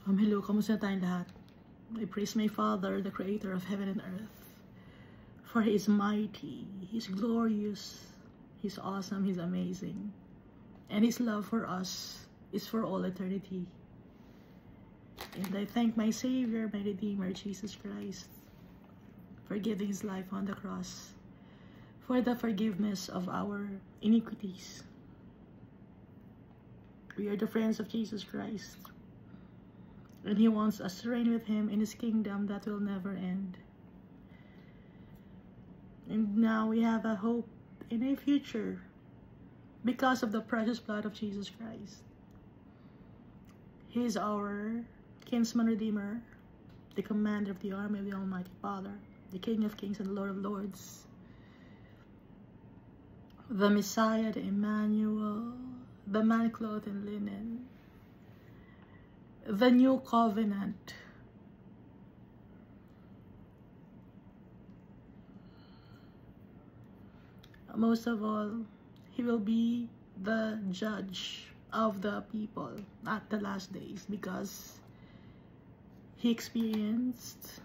Hello, kamusta tayong lahat? I praise my Father, the Creator of heaven and earth. For He is mighty, He's glorious, He's awesome, He's amazing. And His love for us is for all eternity. And I thank my Savior, my Redeemer, Jesus Christ, for giving His life on the cross, for the forgiveness of our iniquities. We are the friends of Jesus Christ. And He wants us to reign with Him in His kingdom that will never end. And now we have a hope in a future because of the precious blood of Jesus Christ. He is our kinsman redeemer, the commander of the army of the Almighty Father, the King of kings and the Lord of lords, the Messiah, the Emmanuel, the man clothed in linen, the new covenant. Most of all, He will be the judge of the people at the last days, because He experienced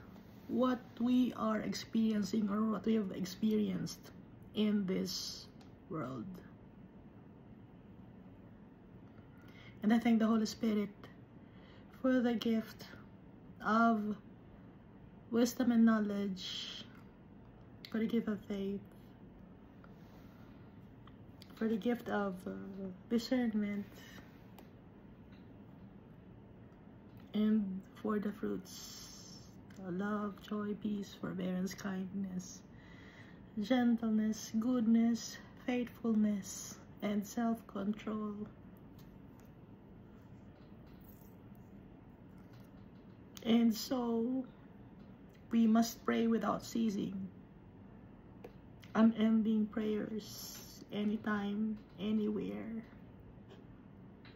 what we are experiencing, or what we have experienced in this world. And I thank the Holy Spirit for the gift of wisdom and knowledge, for the gift of faith, for the gift of discernment, and for the fruits of love, joy, peace, forbearance, kindness, gentleness, goodness, faithfulness, and self-control. And so, we must pray without ceasing, unending prayers, anytime, anywhere.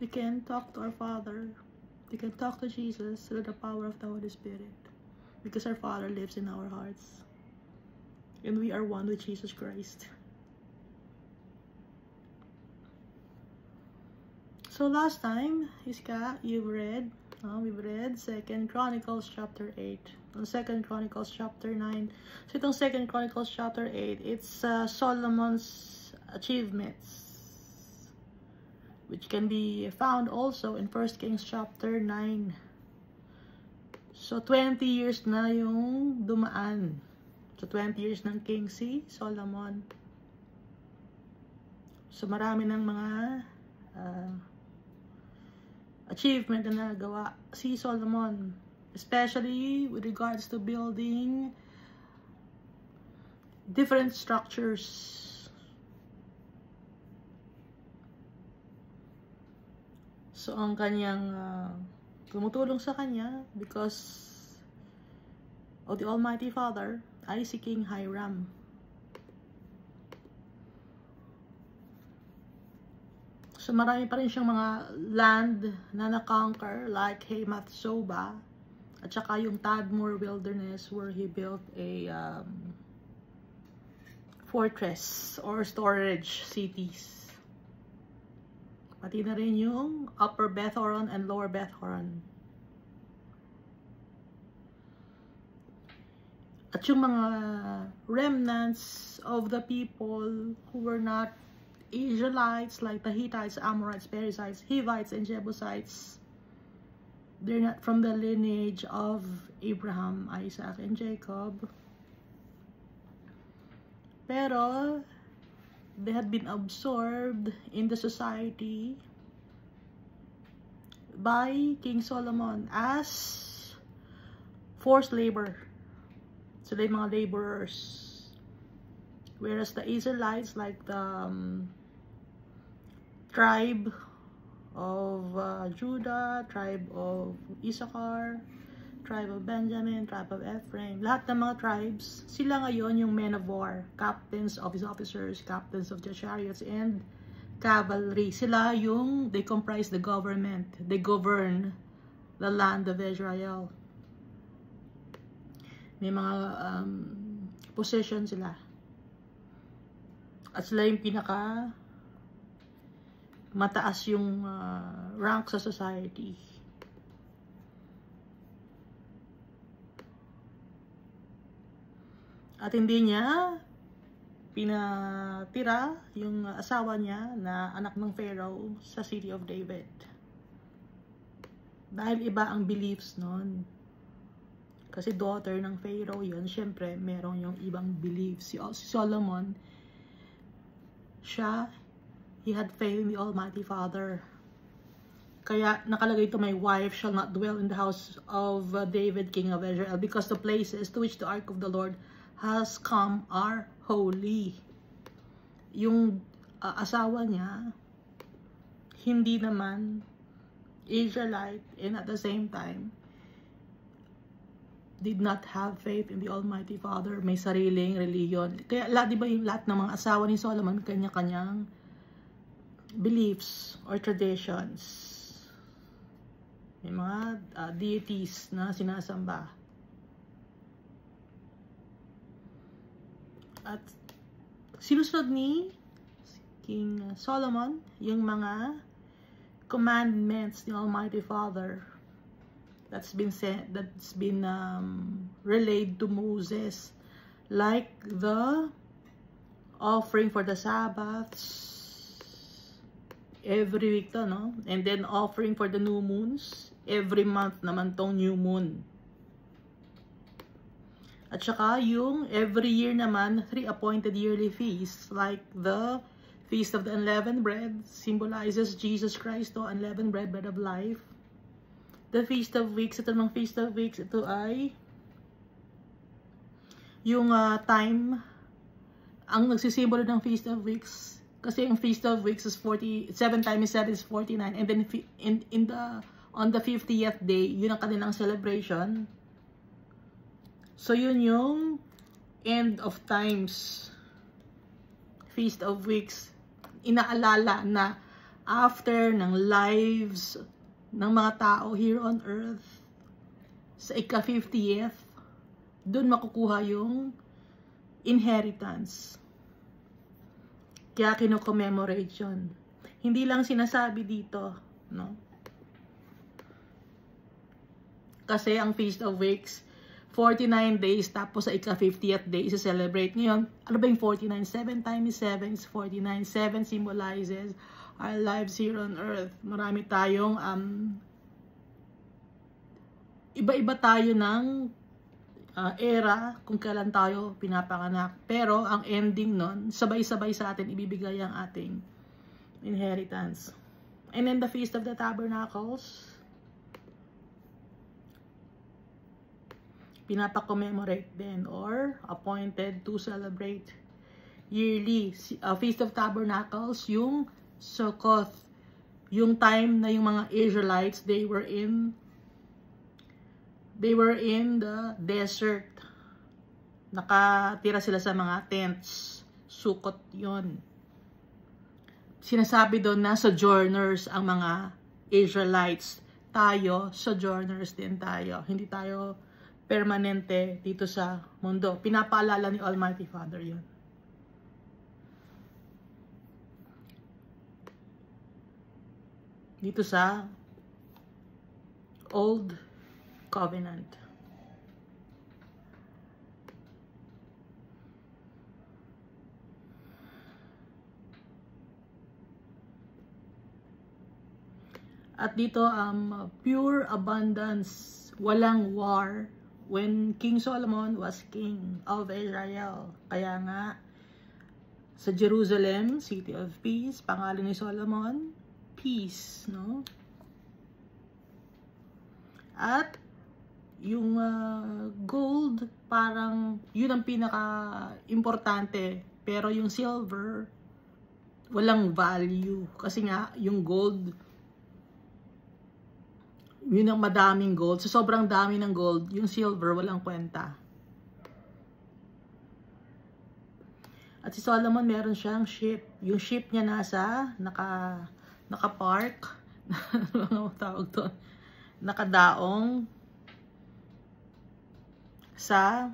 We can talk to our Father, we can talk to Jesus through the power of the Holy Spirit, because our Father lives in our hearts, and we are one with Jesus Christ. So last time, Iska, we've read 2 Chronicles chapter 8 and 2 Chronicles chapter 9. So itong 2 Chronicles chapter 8, it's Solomon's achievements, which can be found also in 1 Kings chapter 9. So 20 years na yung dumaan. So 20 years ng king si Solomon. So marami ng mga achievement na nagawa si Solomon, especially with regards to building different structures. So ang kanyang tumutulong sa kanya, because of the Almighty Father, ay si King Hiram. So marami pa rin siyang mga land na na-conquer, like Hamath Zobah, at saka yung Tadmor Wilderness, where he built a fortress or storage cities. Pati na rin yung Upper Beth-horon and Lower Beth-horon. At yung mga remnants of the people who were not Israelites, like the Hittites, Amorites, Perizzites, Hivites, and Jebusites, they're not from the lineage of Abraham, Isaac, and Jacob. Pero they had been absorbed in the society by King Solomon as forced labor. So they're mga laborers. Whereas the Israelites, like the tribe of Judah, tribe of Issachar, tribe of Benjamin, tribe of Ephraim, lahat ng mga tribes, sila ngayon yung men of war, captains of his officers, captains of the chariots, and cavalry. Sila yung, they comprise the government, they govern the land of Israel. May mga position sila. At sila yung pinaka mataas yung rank sa society. At hindi niya pinatira yung asawa niya na anak ng Pharaoh sa City of David. Dahil iba ang beliefs nun. Kasi daughter ng Pharaoh yun, syempre meron yung ibang beliefs. Si Solomon, he had faith in the Almighty Father. Kaya nakalagay ito, my wife shall not dwell in the house of David, king of Israel, because the places to which the ark of the Lord has come are holy. Yung asawa niya, hindi naman Israelite, and at the same time, did not have faith in the Almighty Father. May sariling religion. Kaya, di ba yung lahat ng mga asawa ni Solomon, kanya-kanyang beliefs or traditions. May mga deities na sinasamba. At sinusunod ni King Solomon yung mga commandments ni Almighty Father that's been relayed to Moses, like the offering for the Sabbaths every week to, no? And then offering for the new moons every month naman tong new moon. At saka yung every year naman 3 appointed yearly feasts, like the Feast of the Unleavened Bread, symbolizes Jesus Christ, to unleavened bread, bread of life. The Feast of Weeks, ito namang Feast of Weeks, ito ay yung time, ang nagsisimbolo ng Feast of Weeks, kasi yung Feast of Weeks is 7 times 7 is 49, and then on the 50th day, yun ang kanilang celebration. So yun yung end of times, Feast of Weeks. Inaalala na after ng lives ng mga tao here on earth, sa ika-50th, dun makukuha yung inheritance. Kaya kino-commemorate yun. Hindi lang sinasabi dito, no? Kasi ang Feast of Weeks, 49 days, tapos sa ika-50th day, isa-celebrate ngayon. Ano ba yung 49? 7 times 7 is 49. 7 symbolizes our lives here on earth. Marami tayong, iba-iba tayo ng era kung kailan tayo pinapanganak. Pero ang ending nun, sabay-sabay sa atin ibibigay ang ating inheritance. And then the Feast of the Tabernacles, pinapa-commemorate din or appointed to celebrate yearly. Feast of Tabernacles, yung Sukkot, yung time na yung mga Israelites, they were in the desert. Nakatira sila sa mga tents. Sukkot yun. Sinasabi doon na sojourners ang mga Israelites. Tayo, sojourners din tayo. Hindi tayo permanente dito sa mundo. Pinapaalala ni Almighty Father yun. Dito sa Old Covenant. At dito pure abundance, walang war, when King Solomon was king of Israel. Kaya nga, sa Jerusalem, City of Peace, pangalan ni Solomon, peace, no? At yung gold, parang yun ang pinaka-importante. Pero yung silver, walang value. Kasi nga, yung gold, yun ang madaming gold. So, sobrang dami ng gold. Yung silver, walang kwenta. At si Solomon, meron siyang ship. Yung ship niya naka-park. Ano tawag to? Nakadaong sa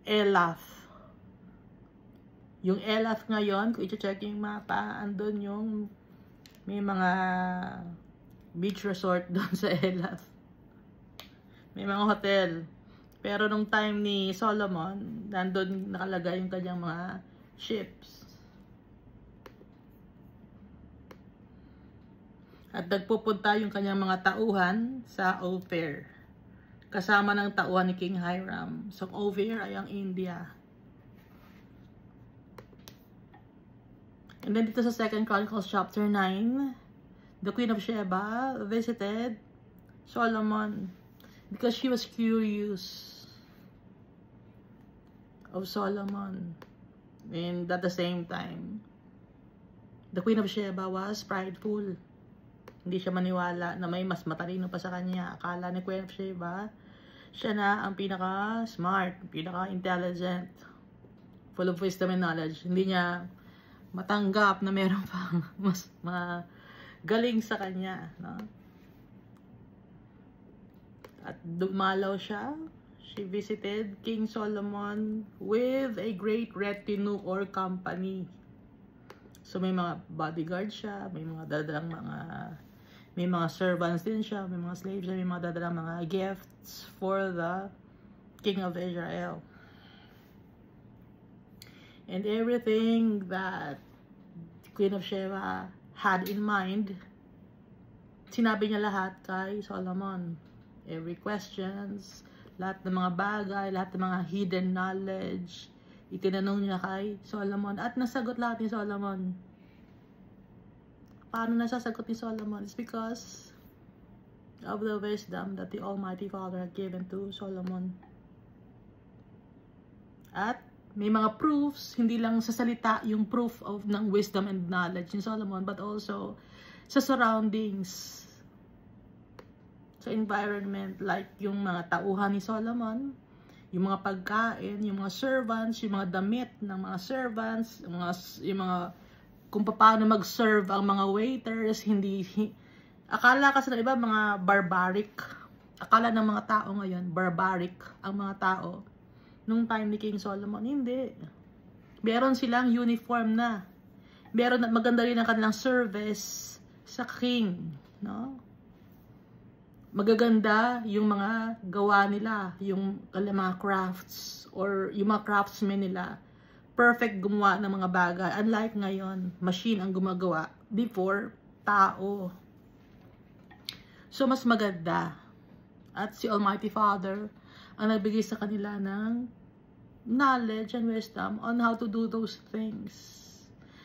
Elath. Yung Elath ngayon, kung i-check yung mapa, andun yung may mga beach resort doon sa Elath. May mga hotel. Pero nung time ni Solomon, nandun nakalagay yung kanyang mga ships. At nagpupunta yung kanyang mga tauhan sa Ophir. Kasama ng tauhan ni King Hiram. So Ophir ay ang India. And then dito sa 2 Chronicles chapter 9, the Queen of Sheba visited Solomon because she was curious of Solomon. And at the same time, the Queen of Sheba was prideful. Hindi siya maniwala na may mas matalino pa sa kanya. Akala ni Queen of Sheba, siya na ang pinaka-smart, pinaka-intelligent, full of wisdom and knowledge. Hindi niya matanggap na meron pang mas magaling sa kanya. No? At dumalaw siya. She visited King Solomon with a great retinue or company. So may mga bodyguard siya, may mga dadalang may mga servants din siya, may mga slaves, may mga dadalang mga gifts for the King of Israel. And everything that Queen of Sheba had in mind, sinabi niya lahat kay Solomon. Every questions, lahat ng mga bagay, lahat ng mga hidden knowledge, itinanong niya kay Solomon at nasagot lahat ni Solomon. Paano nasasagot ni Solomon? It's because of the wisdom that the Almighty Father had given to Solomon. At may mga proofs, hindi lang sa salita yung proof of ng wisdom and knowledge ni Solomon, but also sa surroundings, sa environment, like yung mga tauhan ni Solomon, yung mga pagkain, yung mga servants, yung mga damit ng mga servants, yung mga kung paano mag-serve ang mga waiters. Akala kasi ng iba mga barbaric. Akala ng mga tao ngayon, barbaric ang mga tao. Nung time ni King Solomon, hindi. Meron silang uniform na. Meron, maganda rin ang kanilang service sa king. No? Magaganda yung mga gawa nila, yung mga crafts, or yung mga craftsmen nila. Perfect gumawa ng mga bagay. Unlike ngayon, machine ang gumagawa. Before, tao. So, mas maganda. At si Almighty Father ang nagbigay sa kanila ng knowledge and wisdom on how to do those things.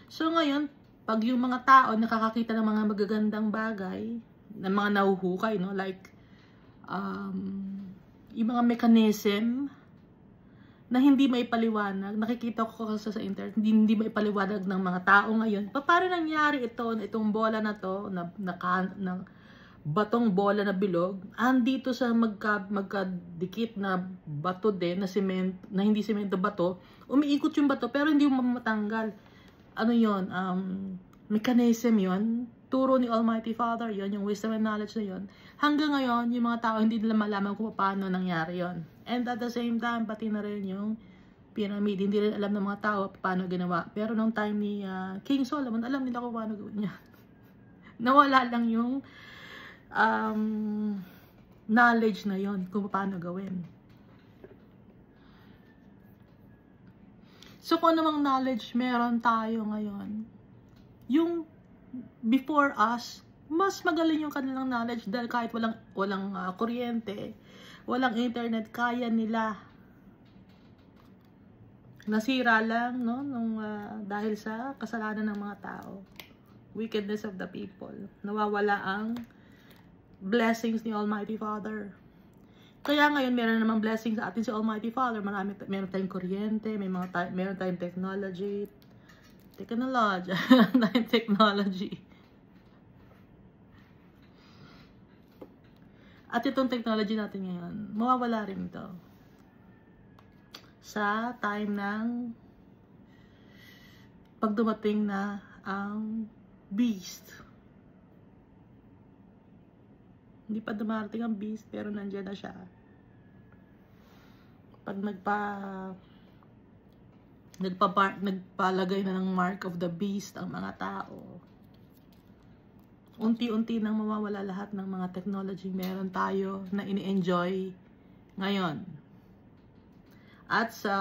So, ngayon, pag yung mga tao nakakakita ng mga magagandang bagay, ng mga nahuhukay, no? Like, yung mga mechanism na hindi may paliwanag, nakikita ko kasi sa internet, hindi may paliwanag ng mga tao ngayon. Paano nangyari itong bola na to, na batong bola na bilog, andito sa magkadikit na bato din, na hindi semento bato, umiikot yung bato, pero hindi mo matanggal. Ano yun? Mechanism yun. Turo ni Almighty Father yun, yung wisdom and knowledge na yun. Hanggang ngayon, yung mga tao hindi nila malaman kung paano nangyari yun. And at the same time, pati na rin yung pyramid, hindi rin alam ng mga tao paano ginawa. Pero nung time ni King Solomon, alam nila kung paano gawin niya. Nawala lang yung knowledge na yun, kung paano gawin. So, kung anumang knowledge meron tayo ngayon, yung before us, mas magaling yung kanilang knowledge dahil kahit walang kuryente, walang internet, kaya nila. Nasira lang, no, dahil sa kasalanan ng mga tao. Wickedness of the people. Nawawala ang blessings ni Almighty Father. Kaya ngayon, meron namang blessings sa atin si Almighty Father. Meron tayong kuryente, meron tayong technology. At itong technology natin ngayon, mawawala rin ito sa time ng pagdumating na ang beast. Hindi pa dumarating ang beast, pero nandiyan na siya. Pag nagpalagay na ng mark of the beast ang mga tao, unti-unti nang mawawala lahat ng mga technology meron tayo na ini-enjoy ngayon. At sa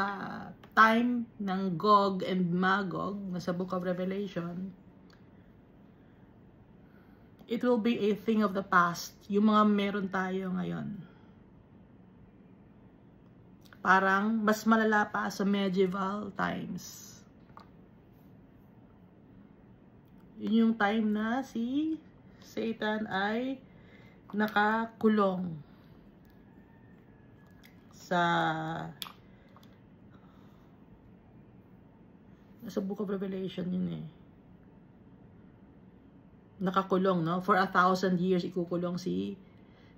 time ng Gog and Magog, nasa Book of Revelation, it will be a thing of the past. Yung mga meron tayo ngayon. Parang mas malala pa sa medieval times. Yun yung time na si Satan ay nakakulong sa Book of Revelation yun eh. Nakakulong, no? For 1,000 years ikukulong si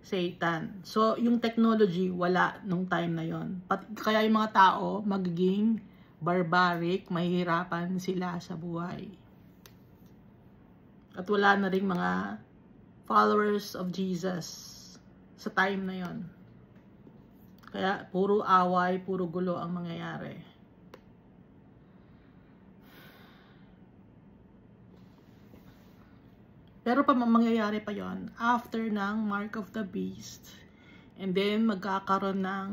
Satan. So, yung technology wala nung time na yon. Kaya yung mga tao magiging barbaric, mahihirapan sila sa buhay. At wala na ring mga followers of Jesus sa time na yon. Kaya puro away, puro gulo ang mangyayari. Pero mangyayari pa yon after ng Mark of the Beast. And then magkakaroon ng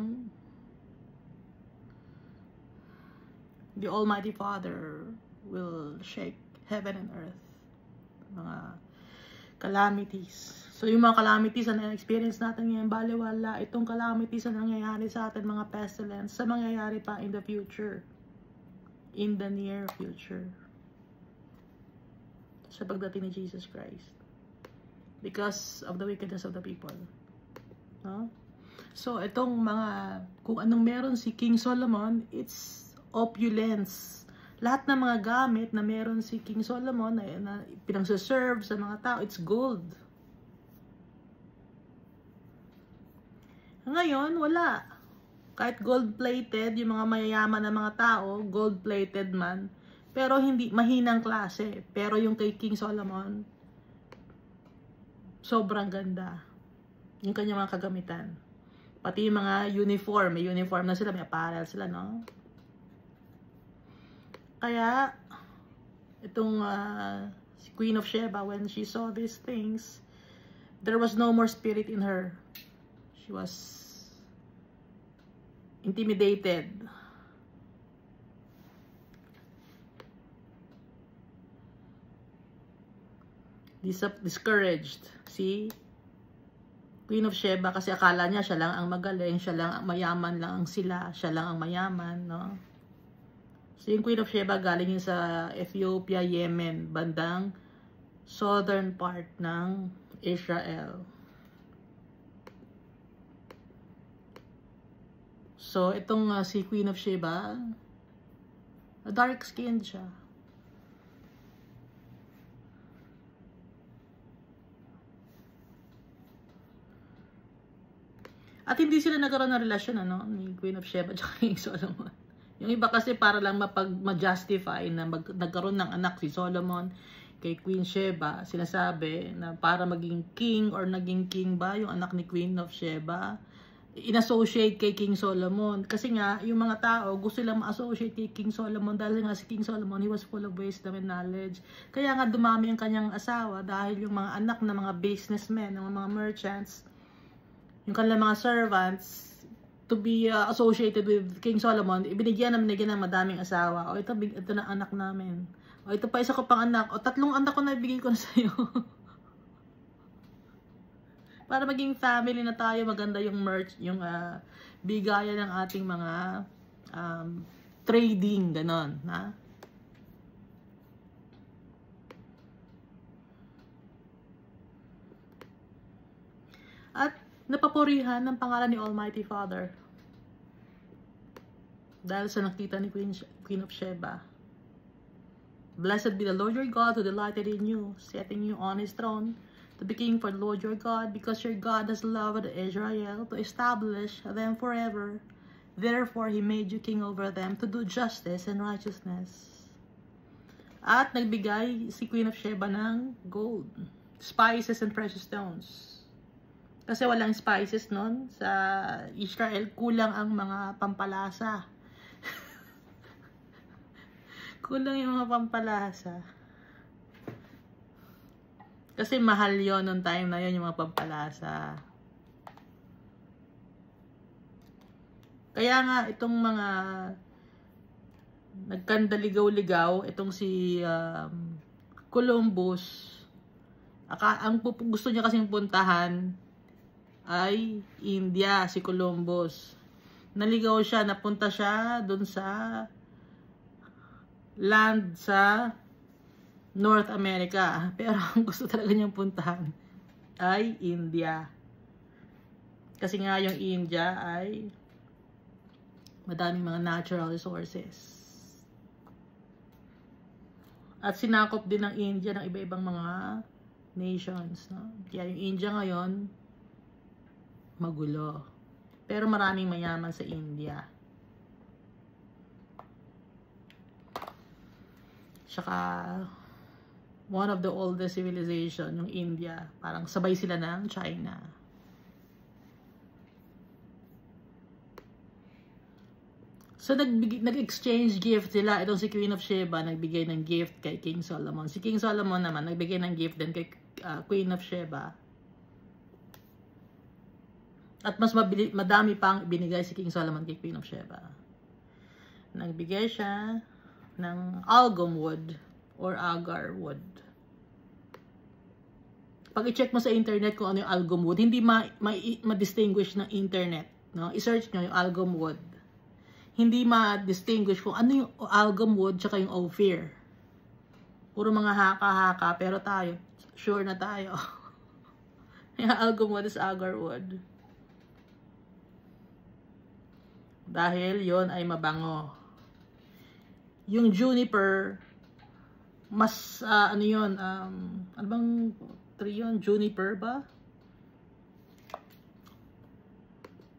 the Almighty Father will shake heaven and earth. Mga calamities. So yung mga calamities na na-experience natin ngayon, baliwala itong calamities na nangyayari sa atin, mga pestilence, sa mangyayari pa in the future. In the near future. Sa pagdating ni Jesus Christ. Because of the wickedness of the people. No? So, itong mga, kung anong meron si King Solomon, it's opulence. Lahat ng mga gamit na meron si King Solomon na pinang-serve sa mga tao, it's gold. Ngayon, wala. Kahit gold-plated, yung mga mayayaman na mga tao, gold-plated man, pero hindi, mahinang klase. Pero yung kay King Solomon, sobrang ganda. Yung kanyang mga kagamitan. Pati yung mga uniform, may uniform na sila, may apparel sila, no? Kaya, itong si Queen of Sheba, when she saw these things, there was no more spirit in her. She was intimidated. Discouraged. See? Queen of Sheba, kasi akala niya siya lang ang magaling, siya lang ang mayaman lang sila, siya lang ang mayaman, no? So yung Queen of Sheba galing yun sa Ethiopia, Yemen, bandang southern part ng Israel. So itong si Queen of Sheba, dark skinned siya. At hindi sila nagkaroon ng relasyon, ano, ni Queen of Sheba at King Solomon. Yung iba kasi para lang ma-justify na nagkaroon ng anak si Solomon kay Queen Sheba, sinasabi na para maging king or naging king ba yung anak ni Queen of Sheba, in-associate kay King Solomon. Kasi nga, yung mga tao gusto lang ma-associate kay King Solomon dahil nga si King Solomon, he was full of wisdom and knowledge. Kaya nga dumami ang kanyang asawa dahil yung mga anak ng mga businessmen, ng mga merchants, yung kanilang mga servants, to be associated with King Solomon, ibinigyan ng madaming asawa. O ito na anak namin. O ito pa isa ko pang anak. O 3 anak ko na ibigay ko na sa'yo. Para maging family na tayo, maganda yung merch, yung bigayan ng ating mga trading, ganon. Ha? At napapurihan ng pangalan ni Almighty Father dahil sa nakita ni Queen of Sheba. Blessed be the Lord your God who delighted in you, setting you on his throne to be king for the Lord your God, because your God has loved Israel to establish them forever. Therefore he made you king over them to do justice and righteousness. At nagbigay si Queen of Sheba ng gold, spices and precious stones. Kasi walang spices nun. Sa Israel, kulang ang mga pampalasa. Kulang yung mga pampalasa. Kasi mahal yon nung time na yon yung mga pampalasa. Kaya nga, itong mga nagkandaligaw-ligaw, itong si Columbus, ang gusto niya kasing puntahan ay India, si Columbus. Naligaw siya, napunta siya dun sa land sa North America. Pero ang gusto talaga niyang puntahan ay India. Kasi nga yung India ay madaming mga natural resources. At sinakop din ng India ng iba-ibang mga nations. No? Kaya yung India ngayon, magulo. Pero maraming mayaman sa India. Tsaka, one of the oldest civilization, yung India. Parang sabay sila ng China. So, nag-exchange gift sila. Itong si Queen of Sheba, nagbigay ng gift kay King Solomon. Si King Solomon naman, nagbigay ng gift din kay Queen of Sheba. At mas madami pang binigay si King Solomon kay Queen of Sheba. Nagbigay siya ng algum wood or agar wood. Pag i-check mo sa internet kung ano yung algum wood, hindi ma-distinguish ng internet. No? I-search nyo yung algum wood. Hindi ma-distinguish kung ano yung algum wood tsaka yung ophir. Puro mga haka-haka, pero tayo, sure na tayo. Yung algum wood is agar wood. Dahil yon ay mabango. Yung juniper, mas, ano yun, ano bang tree yun? Juniper ba?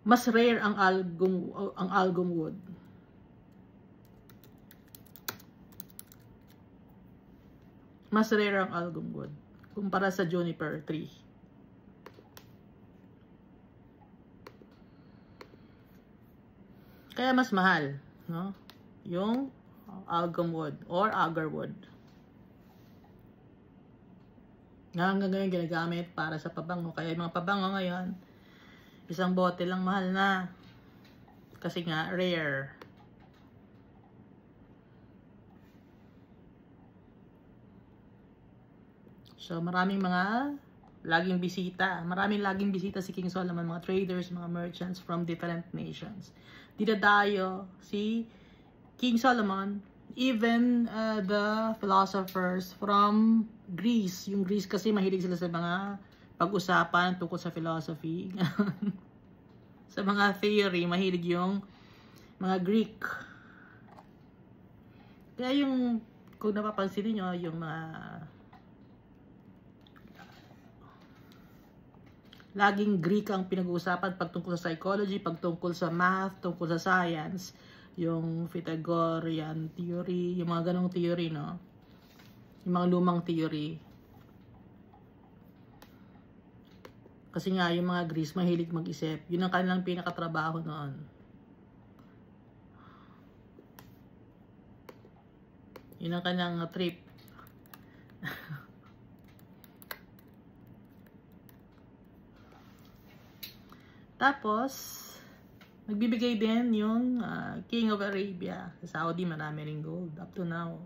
Mas rare ang algum wood. Mas rare ang algum wood kumpara sa juniper tree. Kaya mas mahal, no? Yung algum wood or agar wood. Hanggang ngayon ginagamit para sa pabango. Kaya yung mga pabango ngayon, isang bote lang mahal na. Kasi nga, rare. So, maraming mga laging bisita. Maraming laging bisita si King Solomon. Mga traders, mga merchants from different nations. Dinadayo si King Solomon. Even the philosophers from Greece. Yung Greece kasi mahilig sila sa mga pag-usapan tungkol sa philosophy. Sa mga theory, mahilig yung mga Greek. Kaya yung, kung napapansin niyo yung mga laging Greek ang pinag-uusapan pagtungkol sa psychology, pagtungkol sa math, tungkol sa science, yung Pythagorean theory, yung mga ganong theory, no? Yung mga lumang theory. Kasi nga, yung mga Greece, mahilig mag-isip. Yun ang kanilang pinakatrabaho noon. Yun ang kanilang trip. Tapos, nagbibigay din yung King of Arabia. Sa Saudi, marami ring gold. Up to now.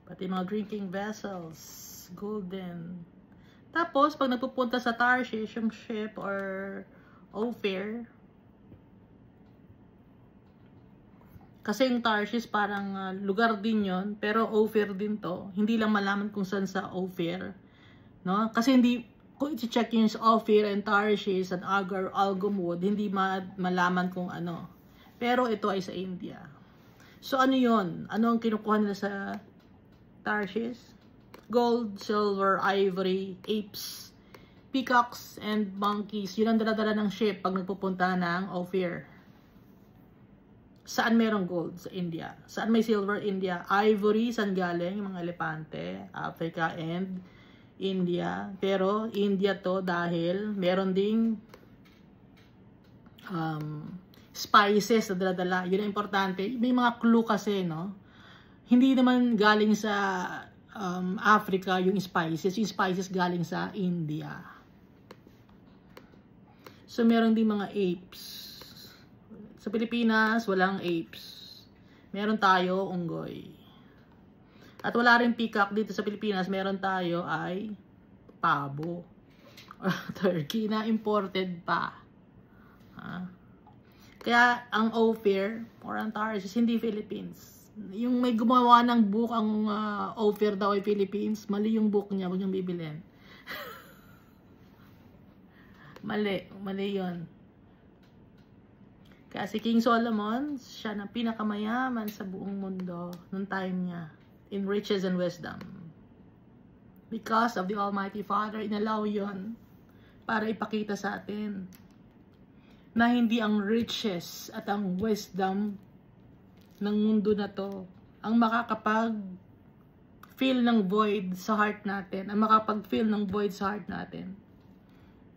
Pati mga drinking vessels, golden. Tapos, pag nagpupunta sa Tarshish, yung ship or Ophir, kasi yung Tarshish parang lugar din yon, pero Ophir din to. Hindi lang malaman kung saan sa Ophir. No? Kasi hindi, kung i-check yung Ophir and Tarshish and Agar, algum wood, hindi malaman kung ano. Pero ito ay sa India. So, ano yon? Ano ang kinukuha nila sa Tarshish? Gold, silver, ivory, apes, peacocks, and monkeys. Yun ang dala-dala ng ship pag nagpupunta ng Ophir. Saan merong gold? Sa India. Saan may silver? India. Ivory, saan galing? Yung mga elepante, Africa and India. Pero India to dahil meron ding spices na dala-dala. Yun ang importante. May mga clue kasi, no? Hindi naman galing sa Africa yung spices. Yung spices galing sa India. So, meron din mga apes. Sa Pilipinas, walang apes. Meron tayo, unggoy. At wala rin peacock dito sa Pilipinas. Meron tayo ay pabo. Or turkey na imported pa. Kaya, ang Ophir or Antares is hindi Philippines. Yung may gumawa ng book, ang Ophir daw ay Philippines, mali yung book niya, huwag niyong bibilin. mali yun. Kaya si King Solomon, siya na pinakamayaman sa buong mundo nung time niya, in riches and wisdom. Because of the Almighty Father, inalaw yun para ipakita sa atin na hindi ang riches at ang wisdom ng mundo na to ang makakapag-fill ng void sa heart natin, ang makapag-fill ng void sa heart natin.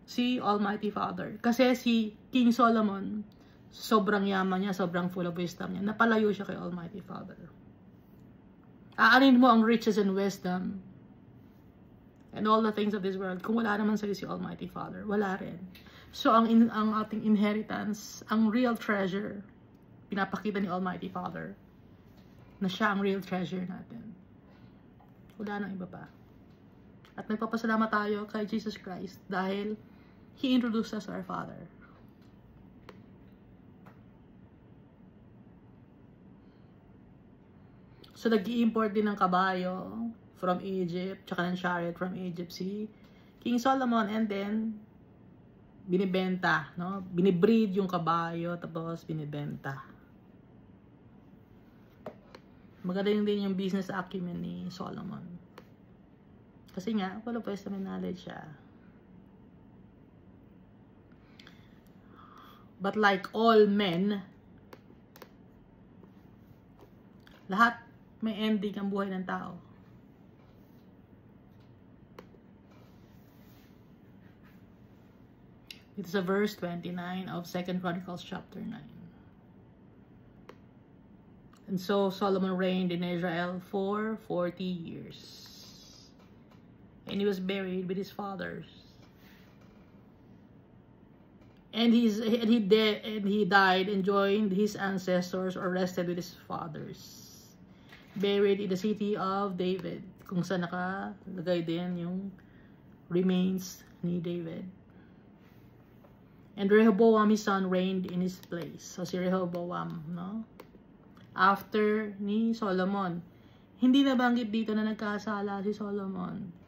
Si Almighty Father. Kasi si King Solomon, sobrang yaman niya, sobrang full of wisdom niya, napalayo siya kay Almighty Father. Aanin mo ang riches and wisdom and all the things of this world kung wala naman sa'yo si Almighty Father. Wala rin. So, ang ating inheritance, ang real treasure, pinapakita ni Almighty Father na siya ang real treasure natin. Wala nang iba pa. At nagpapasalamat tayo kay Jesus Christ dahil He introduced us to our Father. So, nag-i-import din ng kabayo from Egypt, tsaka ng chariot from Egypt si King Solomon, and then binibenta, no? Binibreed yung kabayo, tapos binibenta. Magaling din yung business acumen ni Solomon. Kasi nga, wala pa sa knowledge siya. But like all men, lahat may ending ang buhay ng tao. It's a verse 29 of 2 Chronicles chapter 9. And so Solomon reigned in Israel for 40 years. And he was buried with his fathers. And he died and joined his ancestors, or rested with his fathers. Buried in the city of David, kung saan nakalagay din yung remains ni David. And Rehoboam, his son, reigned in his place. So si Rehoboam, no? After ni Solomon. Hindi nabanggit dito na nagkasala si Solomon.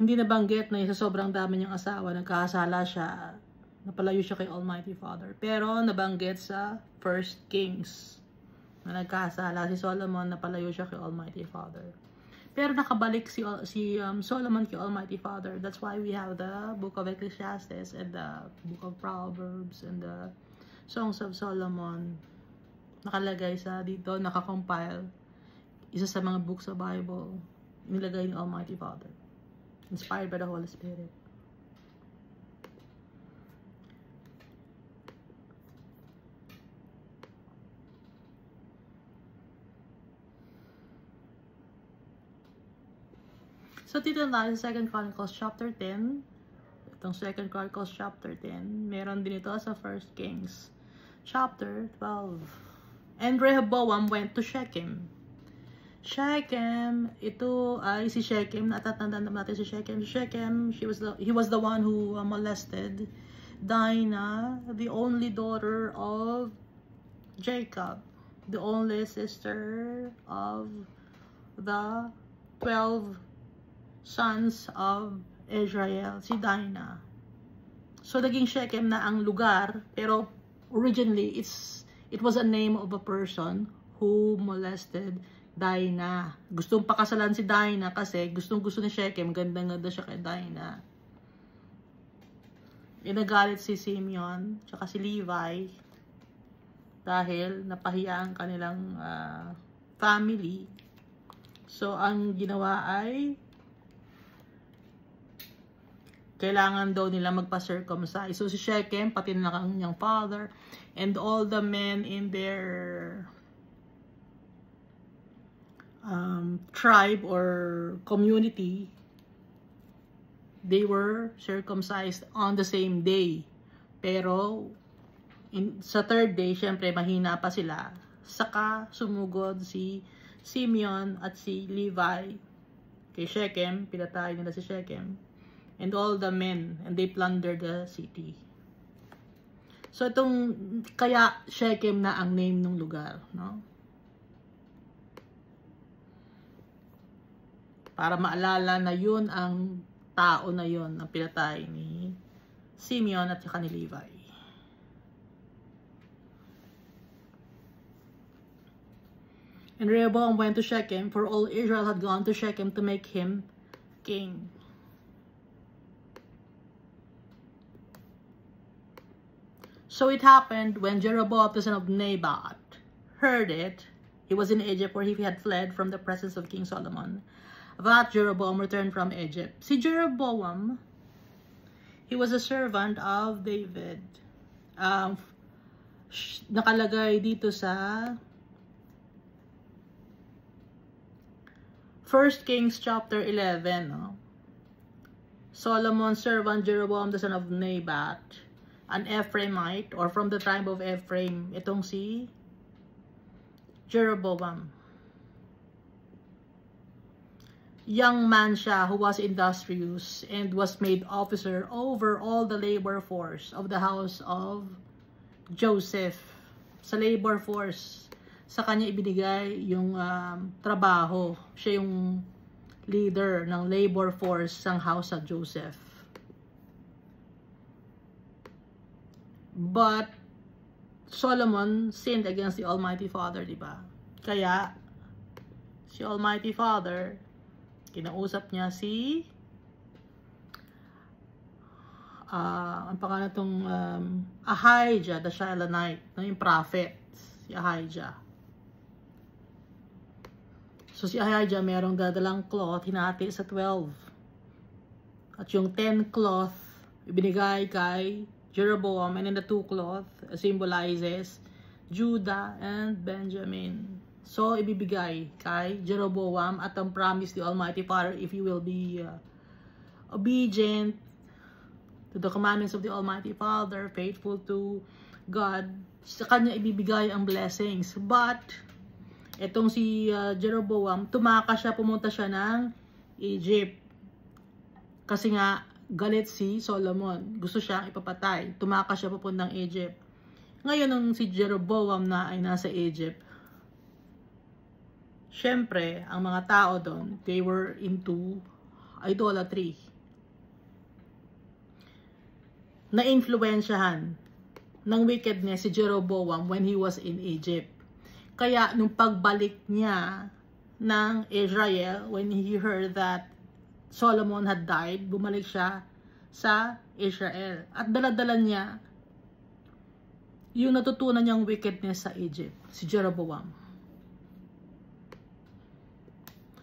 Hindi nabanggit na sa sobrang dami niyang asawa, nagkasala siya, napalayo siya kay Almighty Father. Pero nabanggit sa 1 Kings na nagkasala si Solomon, napalayo siya kay Almighty Father. Pero nakabalik si Solomon kay Almighty Father. That's why we have the Book of Ecclesiastes and the Book of Proverbs and the Songs of Solomon. Nakalagay sa dito, nakakompile. Isa sa mga books sa Bible, nilagay ni Almighty Father. Inspired by the Holy Spirit. So, dito tayo sa 2 Chronicles chapter 10. Itong 2 Chronicles chapter 10. Meron din ito sa 1 Kings chapter 12. And Rehoboam went to Shechem. Shechem, ito ay si Shechem. Natatandaan natin si Shechem. Shechem, he was the one who molested Dinah, the only daughter of Jacob, the only sister of the 12 sons of Israel, si Dinah. So, naging Shechem na ang lugar, pero originally, it was a name of a person who molested Dinah. Gustong pakasalan si Dinah kasi gustong-gusto ni Shechem, ganda-ganda siya kay Dinah. Inagalit si Simeon, tsaka si Levi, dahil napahiya ang kanilang family. So, ang ginawa ay kailangan daw nila magpa-circumcise. So, si Shechem, pati na kanyang father, and all the men in their tribe or community, they were circumcised on the same day. Pero sa third day, syempre mahina pa sila. Saka sumugod si Simeon at si Levi kay Shechem, pinatay nila si Shechem, and all the men, and they plundered the city. So itong, kaya Shechem na ang name ng lugar, no? Para maalala na yun ang tao na yun ang pinatay ni Simeon at saka ni Levi. And Rehoboam went to Shechem, for all Israel had gone to Shechem to make him king. So it happened when Jeroboam the son of Nebat heard it, he was in Egypt where he had fled from the presence of King Solomon, that Jeroboam returned from Egypt. Si Jeroboam, he was a servant of David. Nakalagay dito sa 1 Kings chapter 11, no? Solomon's servant Jeroboam the son of Nebat, an Ephraimite, or from the tribe of Ephraim, itong si Jeroboam. Young man siya who was industrious and was made officer over all the labor force of the house of Joseph. Sa labor force, sa kanya ibinigay yung trabaho. Siya yung leader ng labor force ng house of Joseph. But Solomon sinned against the Almighty Father, di ba? Kaya si Almighty Father, kinausap niya si ang pangalan itong Ahijah the Shilonite, no, yung prophet, si Ahijah. So si Ahijah merong dadalang cloth, hinati sa 12. At yung 10 cloth, ibinigay kay Jeroboam, and then the 2 cloth symbolizes Judah and Benjamin. So ibibigay kay Jeroboam at ang promise the Almighty Father, if you will be obedient to the commandments of the Almighty Father, faithful to God, sa kanya ibibigay ang blessings. But etong si Jeroboam, tumakas siya, pumunta siya ng Egypt. Kasi nga, galit si Solomon. Gusto siyang ipapatay. Tumakas siya papuntang Egypt. Ngayon, nung si Jeroboam na ay nasa Egypt, syempre, ang mga tao doon, they were into idolatry. Na-influensyahan ng wickedness si Jeroboam when he was in Egypt. Kaya nung pagbalik niya ng Israel, when he heard that Solomon had died, bumalik siya sa Israel. At daladala niya yung natutunan niyang wickedness sa Egypt, si Jeroboam.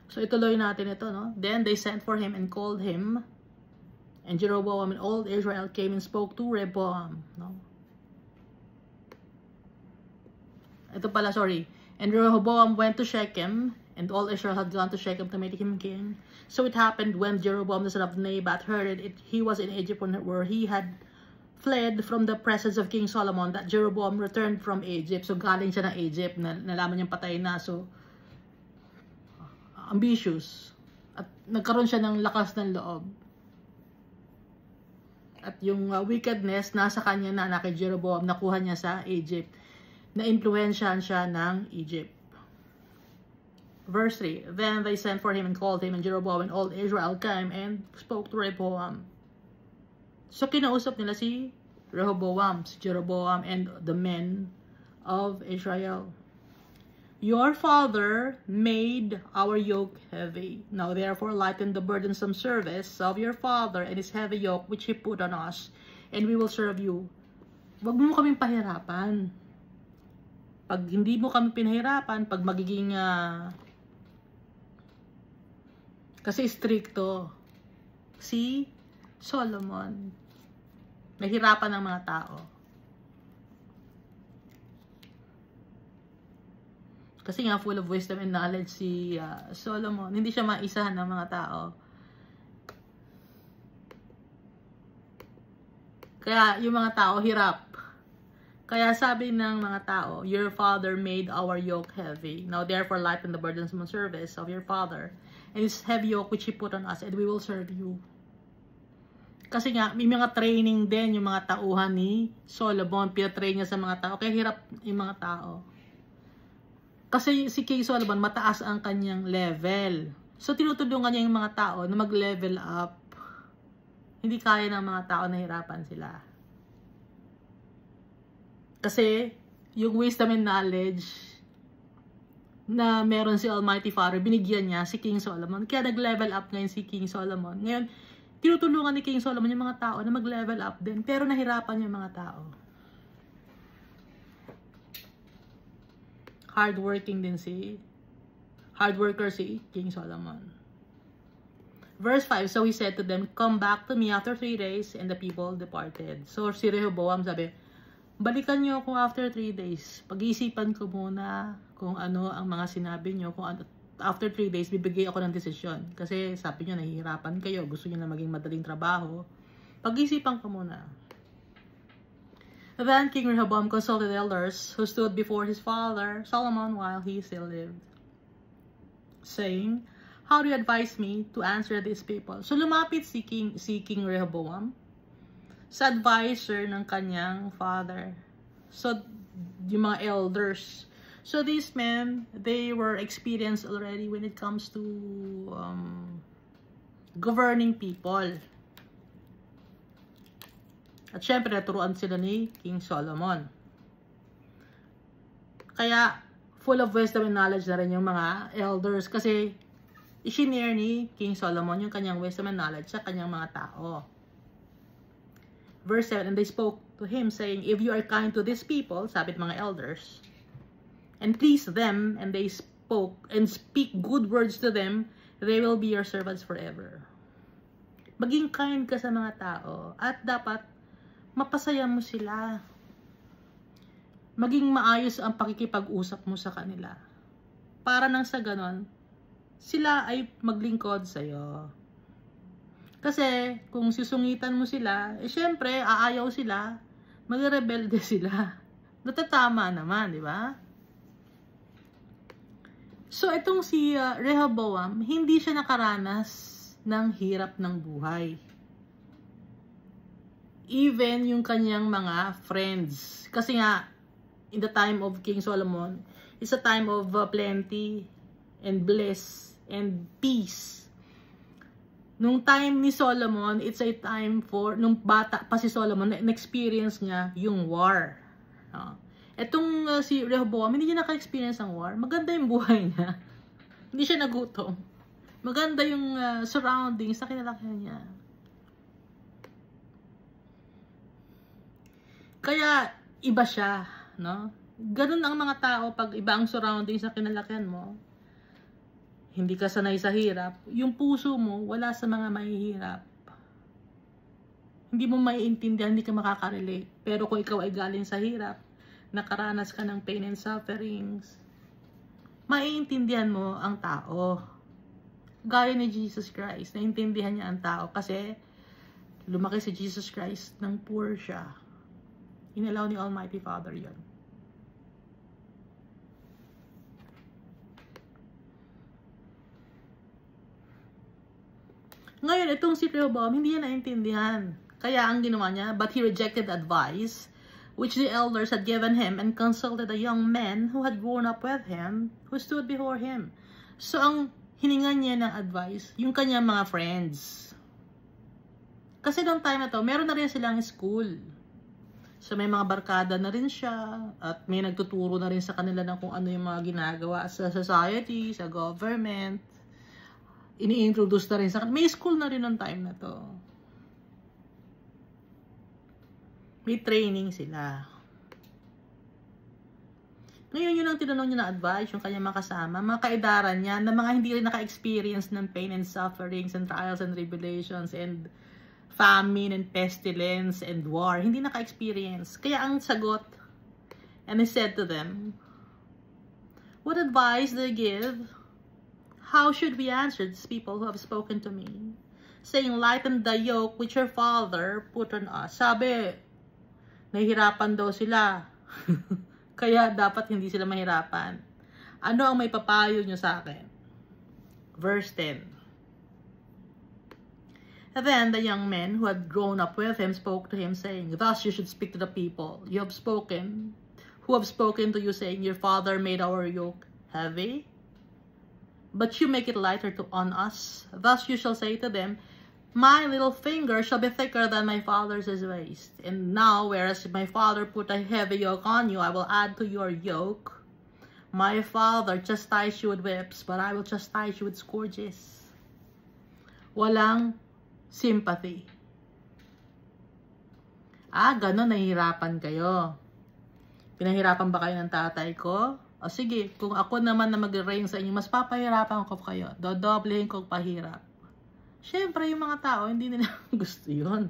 So ituloy natin ito, no? Then they sent for him and called him, and Jeroboam and all Israel came and spoke to Rehoboam, no? Ito pala, sorry. And Rehoboam went to Shechem, and all Israel had gone to Shechem to make him king. So it happened when Jeroboam the son of Nebat heard it, he was in Egypt where he had fled from the presence of King Solomon, that Jeroboam returned from Egypt. So galing siya ng Egypt, nalaman niyang patay na. So ambitious. At nagkaroon siya ng lakas ng loob. At yung wickedness nasa kanya na kay Jeroboam, nakuha niya sa Egypt. Na-influensyahan siya ng Egypt. Verse 3, then they sent for him and called him, and Jeroboam and all Israel came and spoke to Rehoboam. So kinausap nila si Rehoboam, si Jeroboam, and the men of Israel. Your father made our yoke heavy. Now therefore lighten the burdensome service of your father and his heavy yoke which he put on us, and we will serve you. Wag mo kaming pahirapan. Pag hindi mo kami pinahirapan, pag magiging kasi stricto si Solomon, nahirapan ng mga tao. Kasi nga, full of wisdom and knowledge si Solomon. Hindi siya maisahan ng mga tao. Kaya, yung mga tao, hirap. Kaya sabi ng mga tao, your father made our yoke heavy. Now, therefore, lighten the burdensome service of your father. And his heavy yoke which he put on us, and we will serve you. Kasi nga, may mga training din yung mga tauhan ni Solomon. Pinatrain niya sa mga tao. Kaya hirap yung mga tao. Kasi si King Solomon, mataas ang kanyang level. So, tinutulungan niya yung mga tao na mag-level up. Hindi kaya ng mga tao na hirapan sila. Kasi, yung wisdom and knowledge na meron si Almighty Father, binigyan niya si King Solomon. Kaya nag-level up ngayon si King Solomon. Ngayon, tinutulungan ni King Solomon yung mga tao na mag-level up din. Pero nahirapan yung mga tao. Hardworking din hardworker si King Solomon. Verse 5, so he said to them, come back to me after 3 days, and the people departed. So si Rehoboam sabi, balikan nyo ako after 3 days. Pag-iisipan ko muna kung ano ang mga sinabi nyo. Kung ano, after 3 days, bibigay ako ng desisyon. Kasi sabi nyo, nahihirapan kayo. Gusto nyo na maging madaling trabaho. Pag-iisipan ko muna. Then King Rehoboam consulted elders who stood before his father Solomon while he still lived, saying, how do you advise me to answer these people? So lumapit si King Rehoboam sa advisor ng kanyang father. So yung mga elders. So these men, they were experienced already when it comes to governing people. At syempre, naturuan sila ni King Solomon. Kaya, full of wisdom and knowledge na rin yung mga elders. Kasi, isinare ni King Solomon yung kanyang wisdom and knowledge sa kanyang mga tao. Verse 7, and they spoke to him saying, if you are kind to these people, sabi ng mga elders, and please them, and they spoke, and speak good words to them, they will be your servants forever. Maging kind ka sa mga tao, at dapat mapasaya mo sila. Maging maayos ang pakikipag-usap mo sa kanila. Para nang sa ganon, sila ay maglingkod sa'yo. Kasi, kung susungitan mo sila, syempre, aayaw sila, magrebelde sila. Natatama naman, di ba? So, itong si Rehoboam, hindi siya nakaranas ng hirap ng buhay. Even yung kanyang mga friends. Kasi nga, in the time of King Solomon, it's a time of plenty and bliss and peace. Nung time ni Solomon, it's a time for, nung bata pa si Solomon, na-experience niya yung war. Etong si Rehoboam, hindi niya naka-experience ng war. Maganda yung buhay niya. Hindi siya nagutom. Maganda yung surroundings na kinalakihan niya. Kaya, iba siya, no? Ganun ang mga tao pag iba ang surroundings na kinalakihan mo. Hindi ka sanay sa hirap. Yung puso mo, wala sa mga mahihirap. Hindi mo maiintindihan, hindi ka makaka-relate. Pero kung ikaw ay galing sa hirap, nakaranas ka ng pain and sufferings, maiintindihan mo ang tao. Gaya ni Jesus Christ, naintindihan niya ang tao kasi lumaki si Jesus Christ nang poor siya. Inalaw ni Almighty Father yun. Ngayon, itong si Rehoboam, hindi niya naintindihan. Kaya ang ginawa niya, but he rejected advice which the elders had given him and consulted a young man who had grown up with him, who stood before him. So, ang hiningan niya ng advice, yung kanyang mga friends. Kasi noong time na to, meron na rin silang school. So, may mga barkada na rin siya at may nagtuturo na rin sa kanila ng kung ano yung mga ginagawa sa society, sa government. Ini-introduce na rin sa kanila. May school na rin noong time na to. May training sila. Ngayon, yun ang tinanong niya na advice, yung kanyang mga kasama, mga kaedaran niya, na mga hindi rin naka-experience ng pain and sufferings and trials and tribulations and famine and pestilence and war. Hindi naka-experience. Kaya ang sagot, and he said to them, What advice do you give? How should we answer these people who have spoken to me, saying, lighten the yoke which your father put on us? Sabi, nahihirapan daw sila. Kaya dapat hindi sila mahirapan. Ano ang may papayo nyo sa akin? Verse 10. And then the young men who had grown up with him spoke to him, saying, thus you should speak to the people who have spoken to you, saying, your father made our yoke heavy, but you make it lighter on us. Thus you shall say to them, my little finger shall be thicker than my father's waist. And now, whereas my father put a heavy yoke on you, I will add to your yoke. My father chastised you with whips, but I will chastise you with scourges. Walang sympathy. Ganon, nahihirapan kayo. Pinahirapan ba kayo ng tatay ko? O sige, kung ako naman na mag-reign sa inyo, mas papahirapan ko kayo. Dodoblehin ko pahirap. Siyempre, yung mga tao, hindi nila gusto yun.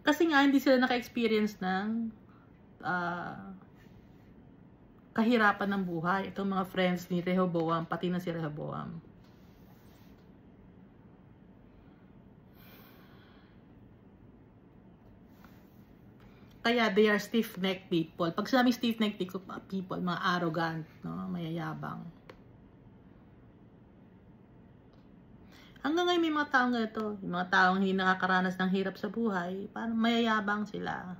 Kasi nga, hindi sila naka-experience ng kahirapan ng buhay. Itong mga friends ni Rehoboam, pati na si Rehoboam. Kaya they are stiff-necked people. Pag sinabing stiff-necked people, mga arrogant, no? Mayayabang. Hanggang ngayon may mga taong ganito. Yung mga taong hindi nakakaranas ng hirap sa buhay, parang mayayabang sila.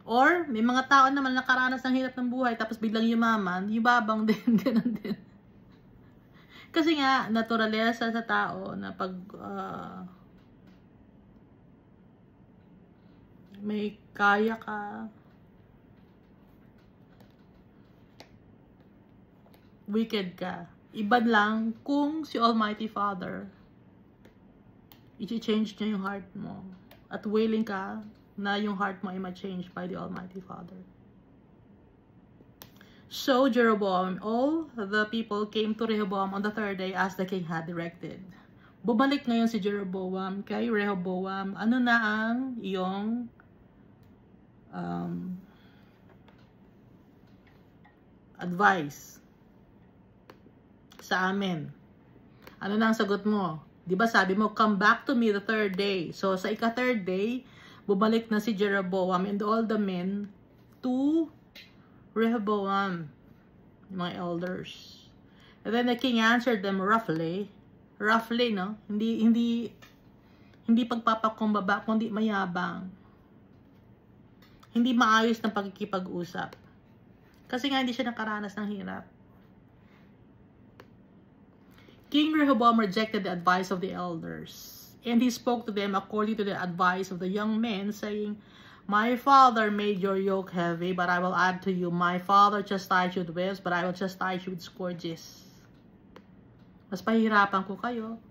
Or, may mga tao naman nakaranas ng hirap ng buhay, tapos biglang yumaman, yubabang din, ganun din. Kasi nga, naturalesa sa tao na pag may kaya ka, wicked ka. Iba lang kung si Almighty Father, i-change niya yung heart mo. At willing ka na yung heart mo ay ma-change by the Almighty Father. So Jeroboam, all the people came to Rehoboam on the third day as the king had directed. Bumalik ngayon si Jeroboam kay Rehoboam. Ano na ang iyong advice sa amin? Ano na ang sagot mo? Diba sabi mo, come back to me the third day. So sa ika-third day, bumalik na si Jeroboam and all the men to Rehoboam, mga elders. And then the king answered them roughly, no? Hindi pagpapakumbaba, kundi mayabang. Hindi maayos ng pagkikipag-usap. Kasi nga hindi siya nakaranas ng hirap. King Rehoboam rejected the advice of the elders, and he spoke to them according to the advice of the young men, saying, my father made your yoke heavy, but I will add to you. My father chastised you with whips, but I will chastise you with scourges. Mas pahirapan ko kayo.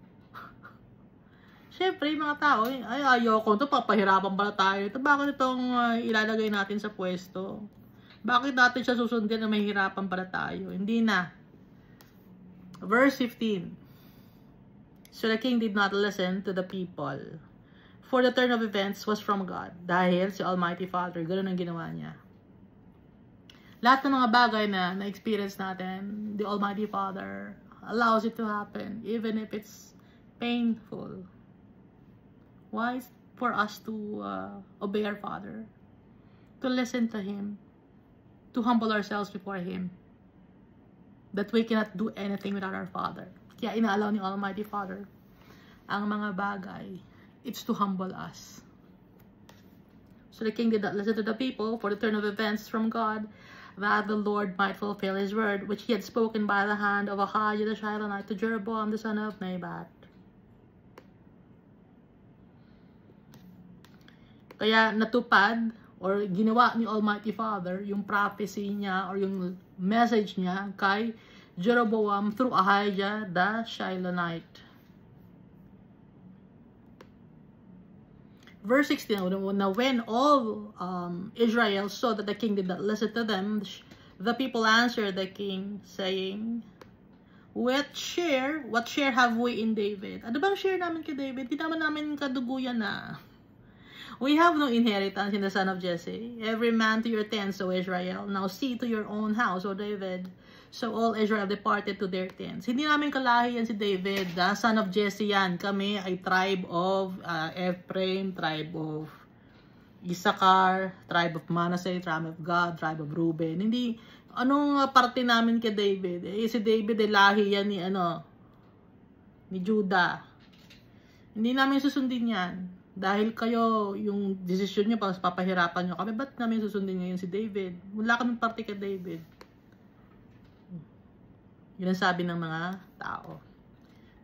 Siyempre, yung mga tao, ay ayoko ito, papahirapan pala tayo. Ito, bakit itong ilalagay natin sa pwesto? Bakit natin siya susundin na mahirapan pala tayo? Hindi na. Verse 15. So the king did not listen to the people, for the turn of events was from God. Dahil si Almighty Father, ganoon ang ginawa niya. Lahat ng mga bagay na na-experience natin, the Almighty Father allows it to happen, even if it's painful. Why? For us to obey our Father, to listen to Him, to humble ourselves before Him, that we cannot do anything without our Father. Kaya inaalaw ni Almighty Father ang mga bagay. It's to humble us. So the king did not listen to the people, for the turn of events from God, that the Lord might fulfill His word, which He had spoken by the hand of Ahijah the Shilonite to Jeroboam the son of Nebat. Kaya natupad or ginawa ni Almighty Father yung prophecy niya or yung message niya kay Jeroboam through Ahijah the Shilonite. Verse 16, now when all Israel saw that the king did not listen to them, the people answered the king, saying, what share have we in David? Ano bang share namin kay David? Di naman namin kaduguyan na. We have no inheritance in the son of Jesse. Every man to your tents, O Israel. Now see to your own house, O David. So all Israel departed to their tents. Hindi namin kalahi yan si David. Son of Jesse yan. Kami ay tribe of Ephraim, tribe of Issachar, tribe of Manasseh, tribe of Gad, tribe of Reuben. Hindi, anong parte namin kay David? Si David ay lahi yan ni Judah. Hindi namin susundin yan. Dahil kayo, yung desisyon nyo, papahirapan nyo kami, ba't namin susundin ngayon si David? Wala kaming parte kay David. Yun ang sabi ng mga tao.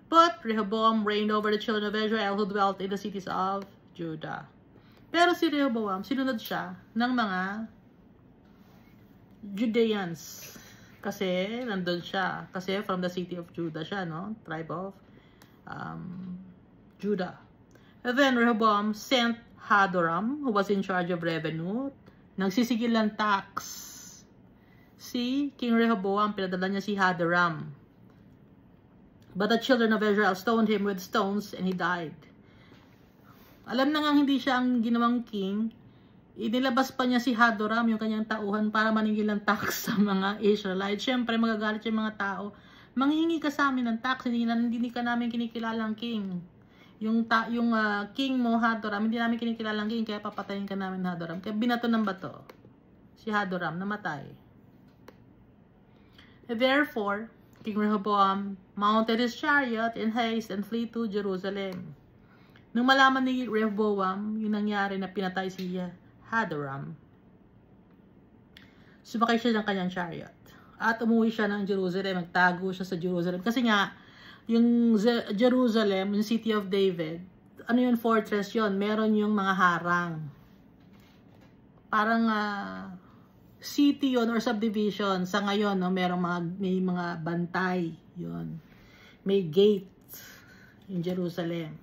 But Rehoboam reigned over the children of Israel who dwelt in the cities of Judah. Pero si Rehoboam, sinunod siya ng mga Judeans. Kasi nandun siya. Kasi from the city of Judah siya, no? Tribe of Judah. And then Rehoboam sent Hadoram, who was in charge of revenue. Nagsisigil ng tax. Si King Rehoboam, pinadala niya si Hadoram. But the children of Israel stoned him with stones and he died. Alam na nga hindi siya ang ginawang king. Inilabas pa niya si Hadoram, yung kanyang tauhan, para maningil ng tax sa mga Israelites. Siyempre, magagalit yung mga tao. Manghingi ka sa amin ng tax, hindi ka namin kinikilalang king. Yung king mo, Hadoram, hindi namin kinikilalang king, kaya papatayin ka namin, Hadoram. Kaya binato ng bato. Si Hadoram, namatay. Therefore, King Rehoboam mounted his chariot in haste and flee to Jerusalem. Nung malaman ni Rehoboam yung nangyari na pinatay si Hadoram, sumakay siya ng kanyang chariot at umuwi siya ng Jerusalem. Magtago siya sa Jerusalem. Kasi nga, yung Jerusalem, yung city of David, ano yung fortress yon? Meron yung mga harang. Parang city yon or subdivision. Sa ngayon, no, may mga bantay yon. May gate in Jerusalem.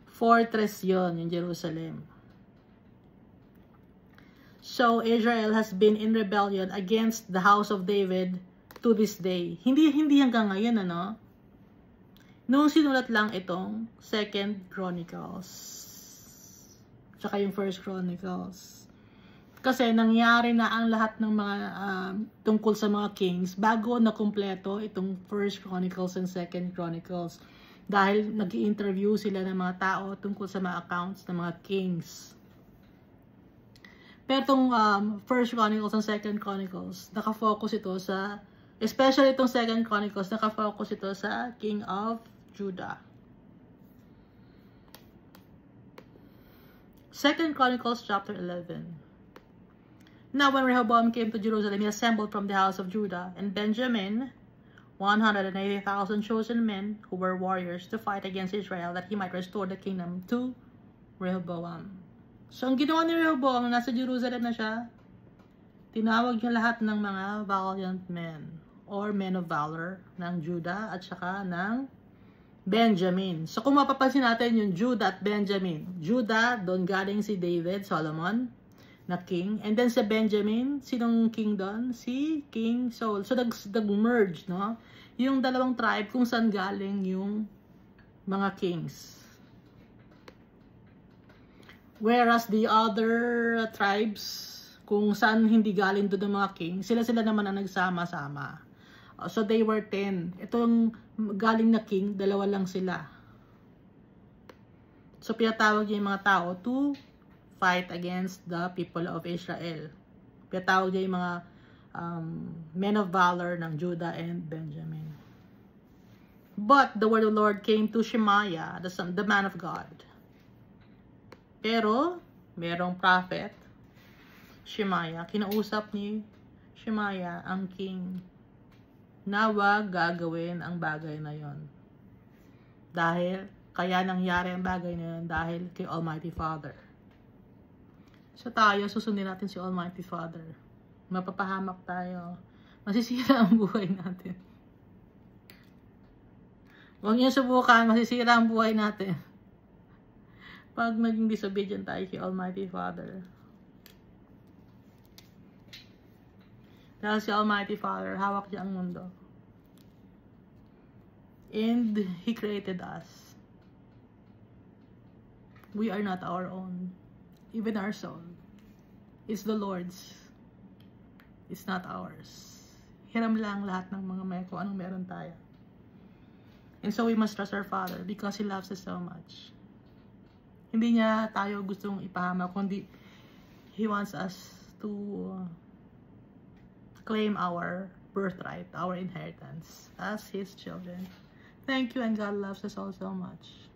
Fortress yon in Jerusalem. So, Israel has been in rebellion against the house of David to this day. Hindi hanggang ngayon, ano? Nung sinulat lang itong 2 Chronicles. Tsaka yung 1 Chronicles. Kasi nangyari na ang lahat ng mga tungkol sa mga kings bago na kumpleto itong 1 Chronicles and 2 Chronicles. Dahil nag-i-interview sila ng mga tao tungkol sa mga accounts ng mga kings. Pero itong 1 Chronicles and 2 Chronicles, nakafocus ito sa, especially itong 2 Chronicles, nakafocus ito sa King of Judah. 2 Chronicles chapter 11. Now when Rehoboam came to Jerusalem, he assembled from the house of Judah and Benjamin 180,000 chosen men who were warriors to fight against Israel, that he might restore the kingdom to Rehoboam. So, ang ginawa ni Rehoboam, nasa Jerusalem na siya, tinawag niya lahat ng mga valiant men or men of valor ng Judah at saka ng Benjamin. So, kung mapapansin natin yung Judah at Benjamin. Judah, doon galing si David, Solomon, na king. And then sa Benjamin, sinong king doon? Si King Saul. So, nag-merge, no? Yung dalawang tribe kung saan galing yung mga kings. Whereas the other tribes, kung saan hindi galing doon ng mga king, sila naman ang nagsama-sama. So, they were 10. Itong galing na king, dalawa lang sila. So, pinatawag niya yung mga tao to fight against the people of Israel. Pinatawag niya yung mga men of valor ng Judah and Benjamin. But the word of the Lord came to Shemaiah, the man of God. Pero, merong prophet, Shemaiah, kinausap ni Shemaiah ang king na wag gagawin ang bagay na yon. Dahil, kaya nangyari ang bagay na yon dahil kay Almighty Father. So tayo, susundin natin si Almighty Father. Mapapahamak tayo. Masisira ang buhay natin. Huwag niyo subukan, masisira ang buhay natin. Pag naging disobedient tayo kay Almighty Father. Dahil si Almighty Father, hawak niya ang mundo. And He created us. We are not our own. Even our soul. It's the Lord's. It's not ours. Hiram lang lahat ng mga may kung anong meron tayo. And so we must trust our Father because He loves us so much. Hindi niya tayo gustong ipahama, kundi He wants us to claim our birthright, our inheritance as His children. Thank you, and God loves us all so much.